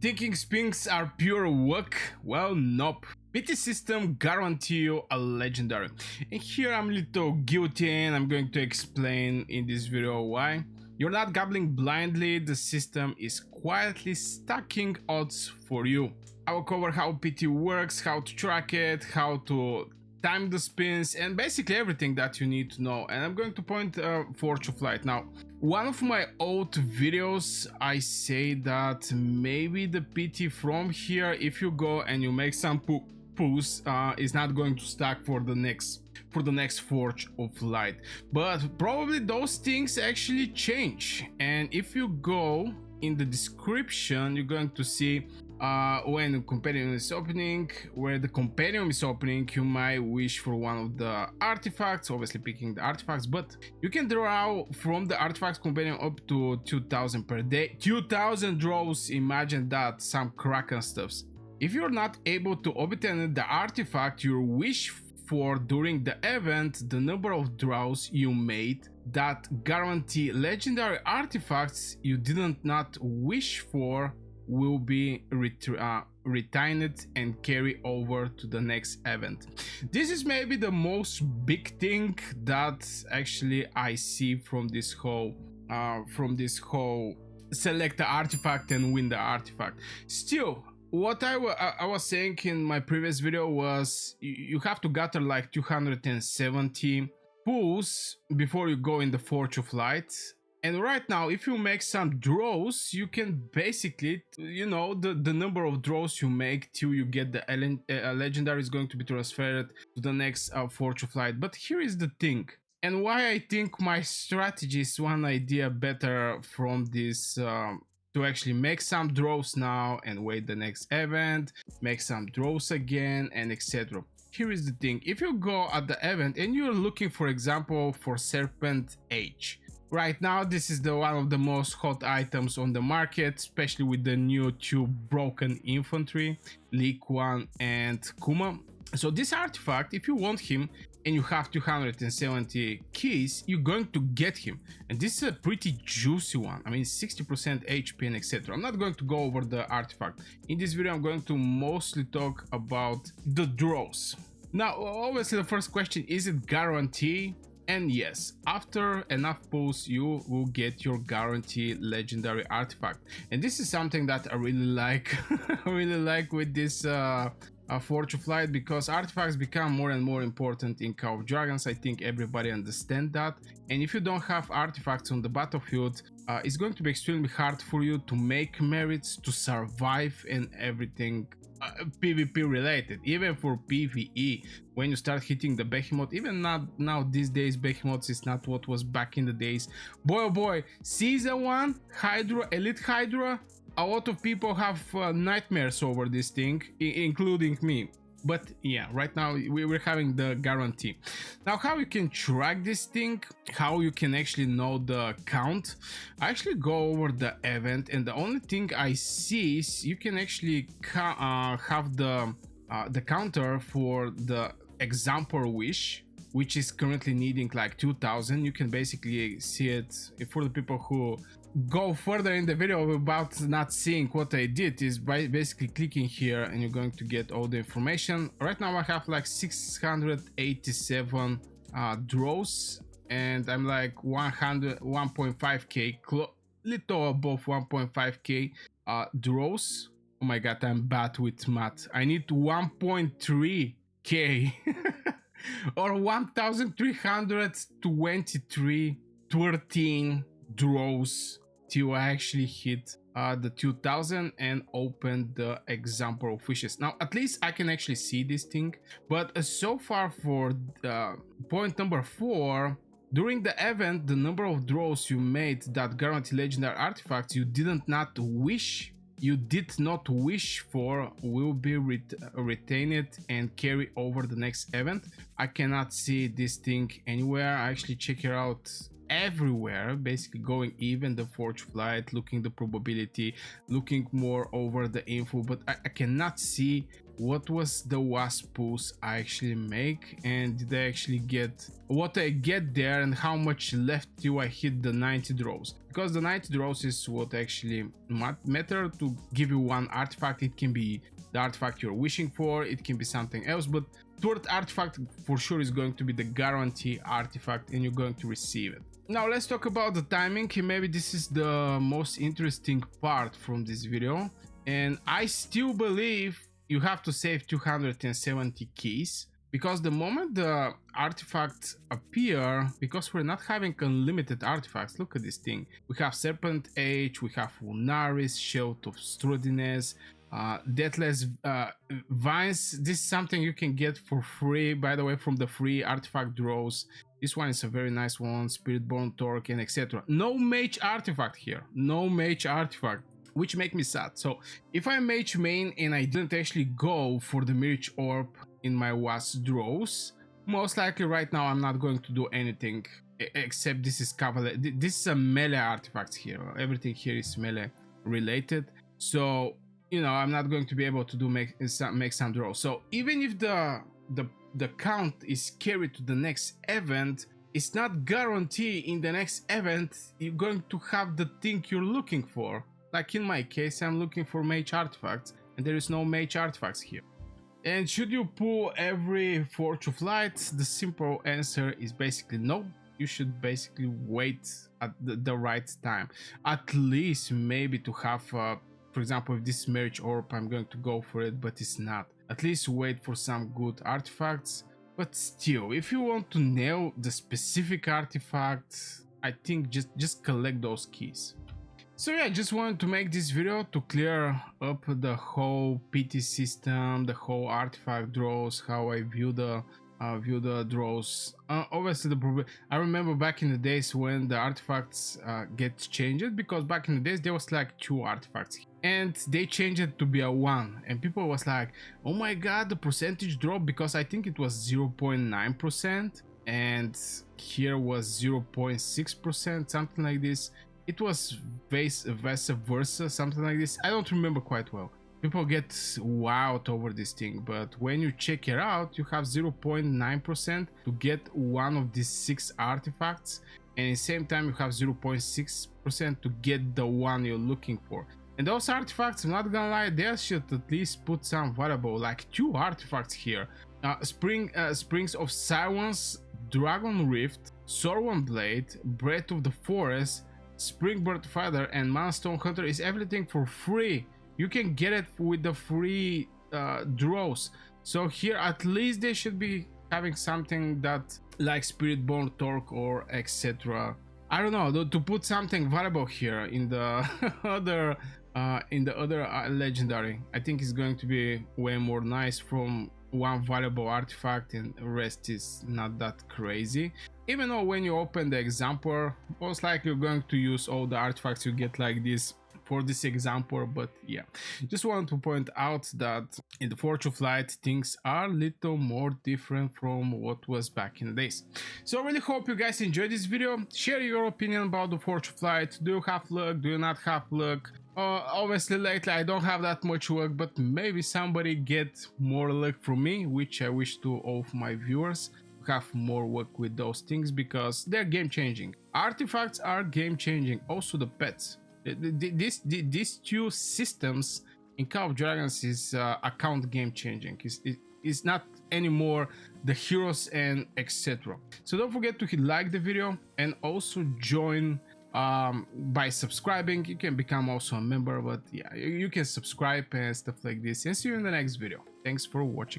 Thinking spinks are pure luck? Well, nope. PT system guarantee you a legendary. And here I'm a little guilty and I'm going to explain in this video why. You're not gambling blindly, the system is quietly stacking odds for you. I will cover how PT works, how to track it, how to time the spins, and basically everything that you need to know. And I'm going to point Forge of Light. Now, one of my old videos, I say that maybe the PT from here, if you go and you make some pulls, is not going to stack for the next Forge of Light. But probably those things actually change. And if you go in the description, you're going to see when the Compendium is opening, where the Compendium is opening, you might wish for one of the artifacts, obviously picking the artifacts, but you can draw from the artifacts Compendium up to 2000 per day. 2000 draws, imagine that, some Kraken stuffs. If you're not able to obtain the artifact you wish for during the event, the number of draws you made that guarantee legendary artifacts you didn't not wish for will be retained and carry over to the next event. This is maybe the most big thing that actually I see from this whole select the artifact and win the artifact. Still, what I was saying in my previous video was you have to gather like 270 pulls before you go in the Forge of Light. And right now, if you make some draws, you can basically, you know, the number of draws you make till you get the legendary is going to be transferred to the next Forge of Light. But here is the thing, and why I think my strategy is one idea better from this, to actually make some draws now and wait the next event, make some draws again, and etc. Here is the thing, if you go at the event and you're looking, for example, for Serpent H. Right now, this is one of the most hot items on the market, especially with the new two broken infantry, Leak 1 and Kuma. So this artifact, if you want him and you have 270 keys, you're going to get him. And this is a pretty juicy one. I mean, 60% HP and etc. I'm not going to go over the artifact. In this video, I'm going to mostly talk about the draws. Now, obviously, the first question, is it guaranteed? And yes, after enough pulls, you will get your guaranteed legendary artifact. And this is something that I really like, I really like with this Forge of Light, because artifacts become more and more important in Call of Dragons. I think everybody understands that. And if you don't have artifacts on the battlefield, it's going to be extremely hard for you to make merits, to survive, and everything PvP related. Even for PvE, when you start hitting the behemoth, even not now these days, behemoths is not what was back in the days. Boy oh boy, season 1 Hydra, elite Hydra, a lot of people have nightmares over this thing, including me. But yeah, right now we're having the guarantee. Now, how you can track this thing, how you can actually know the count, I actually go over the event, and the only thing I see is you can actually have the counter for the example wish, which is currently needing like 2000. You can basically see it. For the people who go further in the video about not seeing what I did, is by basically clicking here and you're going to get all the information. Right now I have like 687 draws, and I'm like 1.5k, little above 1.5k draws. Oh my god, I'm bad with math. I need 1.3k or 1323 13 draws till I actually hit the 2000 and open the example of wishes. Now, at least I can actually see this thing. But so far for the point number 4, during the event, the number of draws you made that guarantee legendary artifacts you did not wish for will be retained and carry over the next event. I cannot see this thing anywhere. I actually check it out everywhere, basically going even the forge flight, looking the probability, looking more over the info, but I cannot see what was the wasp pulse I actually make, and did I actually get what I get there, and how much left till I hit the 90 draws, because the 90 draws is what actually matter to give you one artifact. It can be the artifact you're wishing for, it can be something else, but third artifact for sure is going to be the guarantee artifact, and you're going to receive it. Now let's talk about the timing, and maybe this is the most interesting part from this video, and I still believe you have to save 270 keys, because the moment the artifacts appear, because we're not having unlimited artifacts, look at this thing. We have Serpent Age, we have Lunaris, Shield of Strudiness, Deathless Vines. This is something you can get for free, by the way, from the free artifact draws. This one is a very nice one, Spiritbone Torque, and etc. No mage artifact here, no mage artifact, which make me sad. So if I mage main and I didn't actually go for the Mirage Orb in my wasp draws, most likely right now I'm not going to do anything except this is Cavalier. This is a melee artifact here. Everything here is melee related. So, you know, I'm not going to be able to do make some draws. So even if the count is carried to the next event, it's not guaranteed in the next event you're going to have the thing you're looking for. Like in my case, I'm looking for mage artifacts, and there is no mage artifacts here. And should you pull every Forge of Light? The simple answer is basically no. You should basically wait at the right time. At least maybe to have, for example, if this Mirage Orb, I'm going to go for it, but it's not. At least wait for some good artifacts. But still, if you want to nail the specific artifact, I think just collect those keys. So yeah, I just wanted to make this video to clear up the whole PT system, the whole artifact draws, how I view the draws. Obviously, I remember back in the days when the artifacts get changed, because back in the days there was like 2 artifacts and they changed it to be a 1, and people was like, oh my god, the percentage drop, because I think it was 0.9% and here was 0.6%, something like this. It was vice versa, something like this. I don't remember quite well. People get wowed over this thing, but when you check it out, you have 0.9% to get one of these 6 artifacts, and at the same time you have 0.6% to get the one you're looking for. And those artifacts, I'm not gonna lie, they should at least put some valuable, like 2 artifacts here. Springs of Silence, Dragon Rift, Sorwan Blade, Breath of the Forest, Springbird Feather, and Milestone Hunter is everything for free. You can get it with the free draws. So here at least they should be having something that like Spiritbone Torque or etc. I don't know, to put something valuable here in the other legendary. I think it's going to be way more nice from one valuable artifact, and the rest is not that crazy. Even though when you open the example, most likely you're going to use all the artifacts you get like this for this example. But yeah, just wanted to point out that in the Forge of Light things are a little more different from what was back in the days. So I really hope you guys enjoyed this video. Share your opinion about the Forge of Light. Do you have luck? Do you not have luck? Obviously lately I don't have that much luck, but maybe somebody get more luck from me, which I wish to all of my viewers have more luck with those things, because they're game changing. Artifacts are game changing, also the pets. These 2 systems in Call of Dragons is account game changing. It's not anymore the heroes and etc. So don't forget to like the video and also join by subscribing. You can become also a member, but yeah, you can subscribe and stuff like this. And see you in the next video. Thanks for watching.